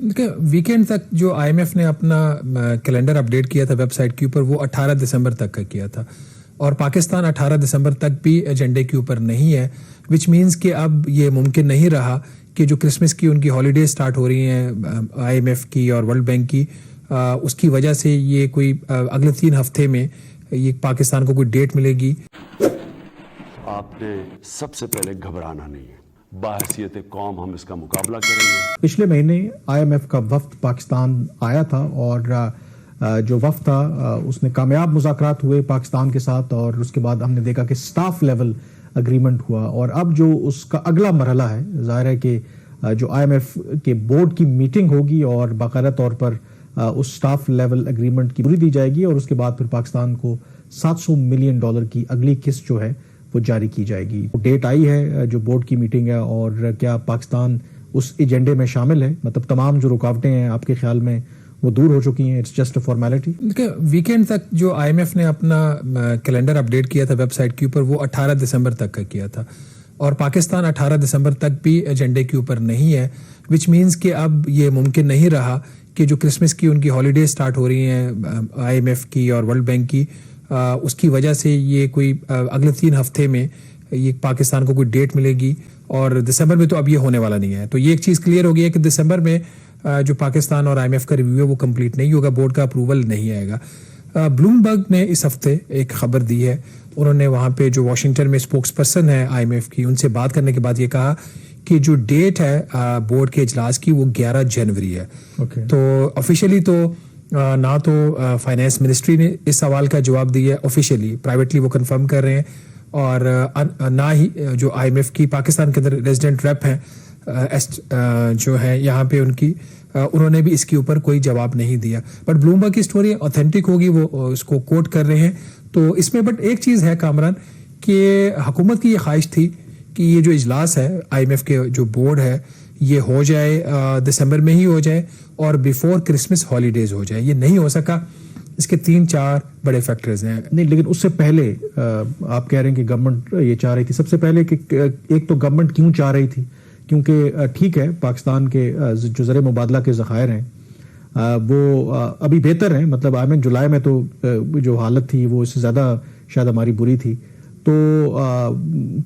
देखिए वीकेंड तक जो आईएमएफ ने अपना कैलेंडर अपडेट किया था वेबसाइट के ऊपर, वो 18 दिसंबर तक का किया था और पाकिस्तान 18 दिसंबर तक भी एजेंडे के ऊपर नहीं है, विच मीन्स कि अब ये मुमकिन नहीं रहा कि जो क्रिसमस की उनकी हॉलीडे स्टार्ट हो रही हैं आईएमएफ की और वर्ल्ड बैंक की, उसकी वजह से ये कोई अगले 3 हफ्ते में ये पाकिस्तान को कोई डेट मिलेगी। आपने सबसे पहले घबराना नहीं है, बाहसियत कौम हम इसका मुकाबला करेंगे। पिछले महीने आईएमएफ का वफ्द पाकिस्तान आया था और जो वफ्द था उसने कामयाब मुज़ाकरात हुए पाकिस्तान के साथ और उसके बाद हमने देखा कि स्टाफ लेवल एग्रीमेंट हुआ और अब जो उसका अगला मरहला है, ज़ाहिर है कि जो आईएमएफ के बोर्ड की मीटिंग होगी और बाकायदा तौर पर उस स्टाफ लेवल एग्रीमेंट की पूरी दी जाएगी और उसके बाद फिर पाकिस्तान को $700 मिलियन की अगली किस्त जो है वो जारी की जाएगी। डेट आई है जो बोर्ड की मीटिंग है और क्या पाकिस्तान उस एजेंडे में शामिल है, मतलब तमाम जो रुकावटें हैं आपके ख्याल में वो दूर हो चुकी हैं, इट्स जस्ट अ फॉर्मेलिटी? देखिए वीकेंड तक जो आईएमएफ ने अपना कैलेंडर अपडेट किया था वेबसाइट के ऊपर, वो 18 दिसंबर तक का किया था और पाकिस्तान 18 दिसंबर तक भी एजेंडे के ऊपर नहीं है, विच मीन्स कि अब ये मुमकिन नहीं रहा कि जो क्रिसमस की उनकी हॉलीडे स्टार्ट हो रही हैं आईएमएफ की और वर्ल्ड बैंक की, उसकी वजह से ये कोई अगले 3 हफ्ते में ये पाकिस्तान को कोई डेट मिलेगी और दिसंबर में तो अब ये होने वाला नहीं है। तो ये एक चीज़ क्लियर हो गई है कि दिसंबर में जो पाकिस्तान और आईएमएफ का रिव्यू है वो कंप्लीट नहीं होगा, बोर्ड का अप्रूवल नहीं आएगा। ब्लूमबर्ग ने इस हफ्ते एक खबर दी है, उन्होंने वहाँ पे जो वाशिंगटन में स्पोक्स पर्सन है आईएमएफ की, उनसे बात करने के बाद ये कहा कि जो डेट है बोर्ड के इजलास की वो 11 जनवरी है। तो ऑफिशियली तो ना तो फाइनेंस मिनिस्ट्री ने इस सवाल का जवाब दिया है, ऑफिशियली प्राइवेटली वो कंफर्म कर रहे हैं और ना ही जो आईएमएफ की पाकिस्तान के अंदर रेजिडेंट रेप हैं जो है यहाँ पे उनकी उन्होंने भी इसके ऊपर कोई जवाब नहीं दिया। बट ब्लूमबर्ग की स्टोरी ऑथेंटिक होगी, वो इसको कोट कर रहे हैं। तो इसमें बट एक चीज़ है कामरान कि हुकूमत की ये ख्वाहिश थी कि ये जो इजलास है आईएमएफ के जो बोर्ड है ये हो जाए दिसंबर में ही हो जाए और बिफोर क्रिसमस हॉलीडेज हो जाए। ये नहीं हो सका, इसके 3-4 बड़े फैक्टर्स हैं। नहीं, लेकिन उससे पहले आप कह रहे हैं कि गवर्नमेंट ये चाह रही थी। सबसे पहले कि एक तो गवर्नमेंट क्यों चाह रही थी, क्योंकि ठीक है पाकिस्तान के जो ज़र मुबादला के ज़खायर हैं वो अभी बेहतर हैं, मतलब आई मीन जुलाई में तो जो हालत थी वो इससे ज़्यादा शायद हमारी बुरी थी, तो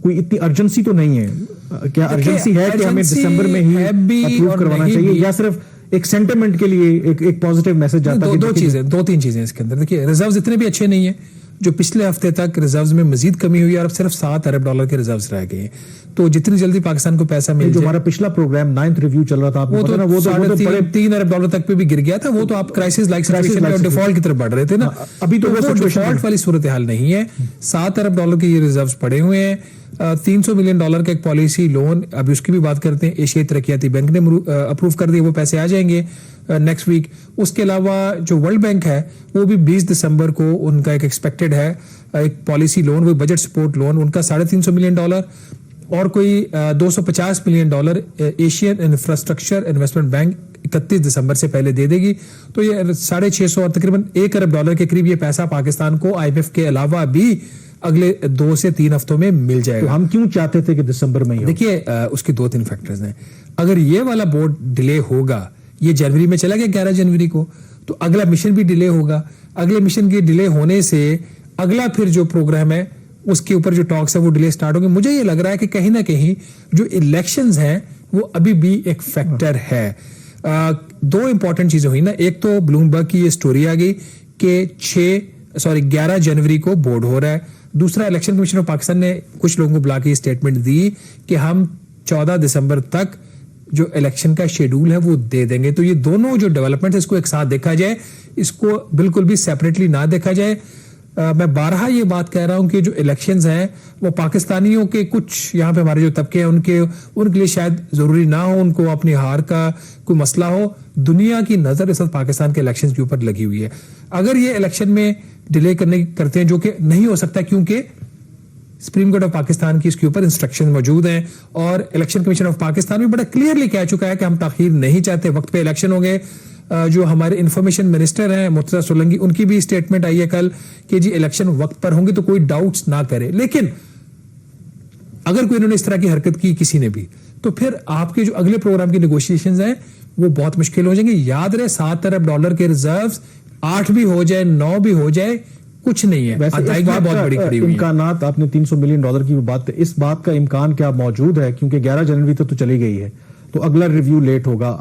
कोई इतनी अर्जेंसी तो नहीं है। क्या अर्जेंसी है कि हमें दिसंबर में ही अप्रूव करवाना चाहिए या सिर्फ एक सेंटिमेंट के लिए एक पॉजिटिव मैसेज जाता है? 2-3 चीजें इसके अंदर। देखिए रिजर्व्स इतने भी अच्छे नहीं है, जो पिछले हफ्ते तक रिजर्व्स में मजीद कमी हुई है और अब सिर्फ $7 अरब के रिजर्व्स रह गए हैं। तो जितनी जल्दी पाकिस्तान को पैसा मिल जो हमारा पिछला प्रोग्राम 9th रिव्यू चल रहा था वो तो $3 अरब तक पे भी गिर गया था। वो तो आप क्राइसिस लाइक सिचुएशन और डिफॉल्ट की तरफ बढ़ रहे थे ना। अभी तो वो डिफॉल्ट वाली सूरत हाल नहीं है। $7 अरब के ये रिजर्व्स पड़े हुए हैं। $300 मिलियन का एक पॉलिसी लोन, अभी उसकी भी बात करते हैं, एशियाई तरक्याती बैंक ने अप्रूव कर दिया, वो पैसे आ जाएंगे नेक्स्ट वीक। उसके अलावा जो वर्ल्ड बैंक है वो भी 20 दिसंबर को उनका एक एक्सपेक्टेड है एक पॉलिसी लोन, वो बजट सपोर्ट लोन, उनका $350 मिलियन और कोई $250 million Asian infrastructure investment bank 31 दिसंबर से पहले दे देगी। तो ये 650 और तकरीबन $1 अरब के करीब ये पैसा पाकिस्तान को आईएमएफ के अलावा भी अगले 2 से 3 हफ्तों में मिल जाएगा। तो हम क्यों चाहते थे कि दिसंबर में? देखिए उसके 2-3 फैक्टर्स हैं। अगर ये वाला बोर्ड डिले होगा, ये जनवरी में चला गया 11 जनवरी को, तो अगला मिशन भी डिले होगा। अगले मिशन के डिले होने से अगला फिर जो प्रोग्राम है उसके ऊपर जो टॉक्स है वो डिले स्टार्ट होंगे। मुझे ये लग रहा है कि कहीं ना कहीं जो इलेक्शंस हैं वो अभी भी एक फैक्टर है। 2 इंपॉर्टेंट चीजें हुई ना, एक तो ब्लूमबर्ग की ये स्टोरी आ गई कि 11 जनवरी को बोर्ड हो रहा है। दूसरा, इलेक्शन कमीशन ऑफ पाकिस्तान ने कुछ लोगों को बुला के स्टेटमेंट दी कि हम 14 दिसंबर तक जो इलेक्शन का शेड्यूल है वो दे देंगे। तो ये दोनों जो डेवलपमेंट है इसको एक साथ देखा जाए, इसको बिल्कुल भी सेपरेटली ना देखा जाए। मैं बारहा ये बात कह रहा हूं कि जो इलेक्शंस हैं वो पाकिस्तानियों के कुछ यहाँ पे हमारे जो तबके हैं उनके लिए शायद जरूरी ना हो, उनको अपनी हार का कोई मसला हो। दुनिया की नजर इस वक्त पाकिस्तान के इलेक्शंस के ऊपर लगी हुई है। अगर ये इलेक्शन में डिले करते हैं, जो कि नहीं हो सकता क्योंकि सुप्रीम कोर्ट ऑफ पाकिस्तान की इसके ऊपर इंस्ट्रक्शन मौजूद हैं और इलेक्शन कमीशन ऑफ पाकिस्तान भी बड़ा क्लियरली कह चुका है कि हम ताखीर नहीं चाहते, वक्त पे इलेक्शन हो गए। जो हमारे इंफॉर्मेशन मिनिस्टर हैं मुर्तजा सोलंकी, उनकी भी स्टेटमेंट आई है कल कि जी इलेक्शन वक्त पर होंगे, तो कोई डाउट्स ना करे। लेकिन अगर कोई इन्होंने इस तरह की हरकत की किसी ने भी, तो फिर आपके जो अगले प्रोग्राम की नेगोशिएशंस हैं وہ بہت مشکل ہو جائیں گے. یاد رہے 7 ارب ڈالر کے ریزروز 8 بھی ہو جائے 9 بھی ہو جائے کچھ نہیں ہے. ویسے اس ادائیگیاں بات بہت کا بڑی کھڑی ہوئی ہیں. امکانات آپ نے $300 ملین کی بات, اس بات کا امکان کیا موجود ہے کیونکہ 11 جنوری تک تو چلی گئی ہے, تو اگلا ریویو لیٹ ہوگا.